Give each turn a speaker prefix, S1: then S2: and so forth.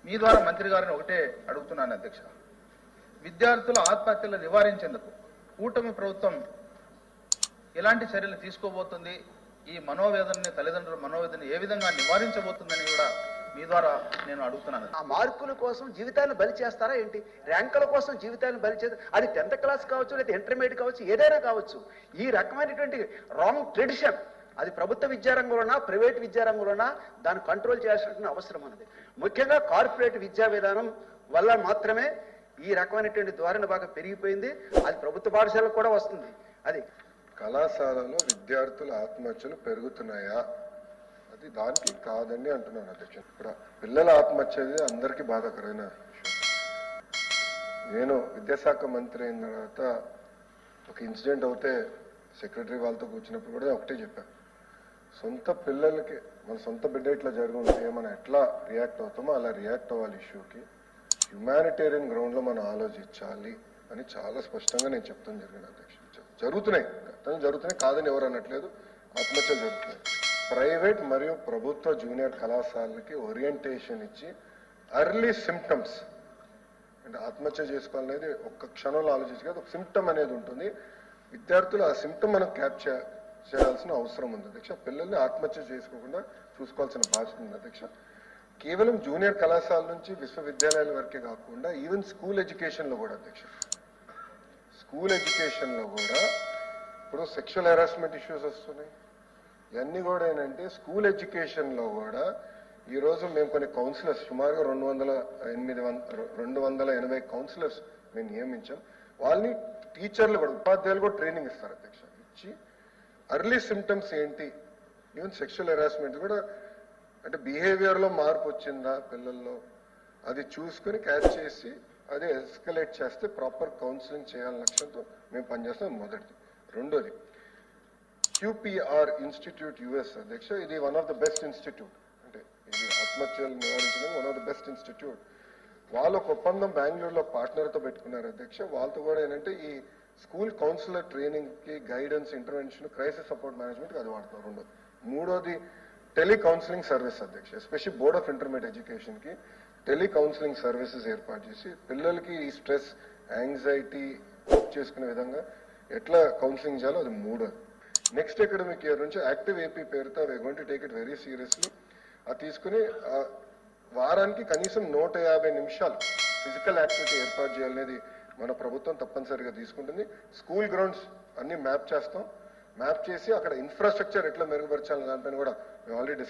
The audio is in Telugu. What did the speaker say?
S1: మీ ద్వారా మంత్రి గారిని ఒకటే అడుగుతున్నాను అధ్యక్ష. విద్యార్థుల ఆత్మహత్యలు నివారించేందుకు కూటమి ప్రభుత్వం ఎలాంటి చర్యలు తీసుకోబోతుంది, ఈ మనోవేదనని తల్లిదండ్రుల మనోవేదనని ఏ విధంగా నివారించబోతుందని కూడా మీ ద్వారా నేను అడుగుతున్నాను.
S2: ఆ మార్కుల కోసం జీవితాన్ని బలి చేస్తారా ఏంటి? ర్యాంకుల కోసం జీవితాన్ని బలి చేస్తారు. అది 10th క్లాస్ కావచ్చు, లేదా ఇంటర్మీడియట్ కావచ్చు, ఏదైనా కావచ్చు. ఈ రకమైనటువంటి రాంగ్ ట్రెడిషన్ అది ప్రభుత్వ విద్యారంగంలోనా ప్రైవేట్ విద్యారంగంలోనా దాన్ని కంట్రోల్ చేయాల్సిన అవసరం ఉన్నది. ముఖ్యంగా కార్పొరేట్ విద్యా విధానం వల్ల మాత్రమే ఈ రకమైనటువంటి ధోరణి బాగా పెరిగిపోయింది. అది ప్రభుత్వ పాఠశాలకు కూడా వస్తుంది. అది
S3: కళాశాలలో విద్యార్థుల ఆత్మహత్యలు పెరుగుతున్నాయా? అది దానికి కాదని అంటున్నాను అధ్యక్ష. ఇప్పుడు పిల్లల ఆత్మహత్య అందరికీ బాధాకరమైన విషయం. నేను విద్యాశాఖ మంత్రి అయిన తర్వాత ఒక ఇన్సిడెంట్ అవుతే సెక్రటరీ వాళ్ళతో కూర్చున్నప్పుడు కూడా ఒకటే చెప్పాను, సొంత పిల్లలకి మన సొంత బిడ్డ ఇట్లా జరుగుంటే మనం ఎట్లా రియాక్ట్ అవుతామో అలా రియాక్ట్ అవ్వాలి. ఇష్యూకి హ్యుమానిటేరియన్ గ్రౌండ్లో మనం ఆలోచించాలి అని చాలా స్పష్టంగా నేను చెప్తాను జరిగింది అధ్యక్ష. జరుగుతున్నాయి కాదని ఎవరు అనట్లేదు, ఆత్మహత్యలు జరుగుతున్నాయి. ప్రైవేట్ మరియు ప్రభుత్వ జూనియర్ కళాశాలకి ఓరియంటేషన్ ఇచ్చి ఎర్లీ సిమ్టమ్స్ అంటే ఆత్మహత్య చేసుకోవాలనేది ఒక్క క్షణంలో ఆలోచించి కాదు, ఒక సిమ్టమ్ అనేది ఉంటుంది. విద్యార్థులు ఆ సిమ్టమ్ మనం క్యాప్చర్ చేయాల్సిన అవసరం ఉంది అధ్యక్ష. పిల్లల్ని ఆత్మహత్య చేసుకోకుండా చూసుకోవాల్సిన బాధ్యత ఉంది అధ్యక్ష. కేవలం జూనియర్ కళాశాల నుంచి విశ్వవిద్యాలయాల వరకే కాకుండా ఈవెన్ స్కూల్ ఎడ్యుకేషన్లో కూడా అధ్యక్ష, స్కూల్ ఎడ్యుకేషన్లో కూడా ఇప్పుడు సెక్షువల్ హెరాస్మెంట్ ఇష్యూస్ వస్తున్నాయి. ఇవన్నీ కూడా ఏంటంటే స్కూల్ ఎడ్యుకేషన్లో కూడా ఈరోజు మేము కొన్ని కౌన్సిలర్స్ సుమారుగా 280 కౌన్సిలర్స్ మేము నియమించాం. వాళ్ళని టీచర్లు కూడా ఉపాధ్యాయులు కూడా ట్రైనింగ్ ఇస్తారు అధ్యక్ష. ఇచ్చి ఎర్లీ సిమ్టమ్స్ ఏంటి, ఈవెన్ సెక్షువల్ హెరాస్మెంట్ కూడా అంటే బిహేవియర్లో మార్పు వచ్చిందా పిల్లల్లో అది చూసుకుని క్యాచ్ చేసి అదే ఎస్కలేట్ చేస్తే ప్రాపర్ కౌన్సిలింగ్ చేయాలని లక్ష్యంతో మేము పనిచేస్తాం. మొదటిది. రెండోది QPR ఇన్స్టిట్యూట్ US అధ్యక్ష. ఇది one of the best institute, అంటే ఇది ఆత్మహత్యలు నివారించడం one of the best institute. వాళ్ళు ఒక ఒప్పందం బెంగళూరులో పార్ట్నర్తో పెట్టుకున్నారు అధ్యక్ష. వాళ్ళతో కూడా ఏంటంటే ఈ స్కూల్ కౌన్సిలర్ ట్రైనింగ్కి గైడెన్స్, ఇంటర్వెన్షన్, క్రైసిస్ సపోర్ట్ మేనేజ్మెంట్కి అది వాడుతున్నారు. రెండోది. మూడోది టెలికౌన్సిలింగ్ సర్వీస్ అధ్యక్ష. ఎస్పెషల్లీ బోర్డ్ ఆఫ్ ఇంటర్మీడియట్ ఎడ్యుకేషన్కి టెలికౌన్సిలింగ్ సర్వీసెస్ ఏర్పాటు చేసి పిల్లలకి ఈ స్ట్రెస్, యాంగ్జైటీ కోప్ చేసుకునే విధంగా ఎట్లా కౌన్సిలింగ్ చేయాలో అది మూడోది. నెక్స్ట్ అకాడమిక్ ఇయర్ నుంచి యాక్టివ్ AP పేరుతో we going to take it very seriously. అది తీసుకుని వారానికి కనీసం 150 నిమిషాలు ఫిజికల్ యాక్టివిటీ ఏర్పాటు చేయాలనేది మన ప్రభుత్వం తప్పనిసరిగా తీసుకుంటుంది. స్కూల్ గ్రౌండ్స్ అన్ని మ్యాప్ చేస్తాం. మ్యాప్ చేసి అక్కడ ఇన్ఫ్రాస్ట్రక్చర్ ఎట్లా మెరుగుపరచాలని దానిపైన కూడా మేము ఆల్రెడీ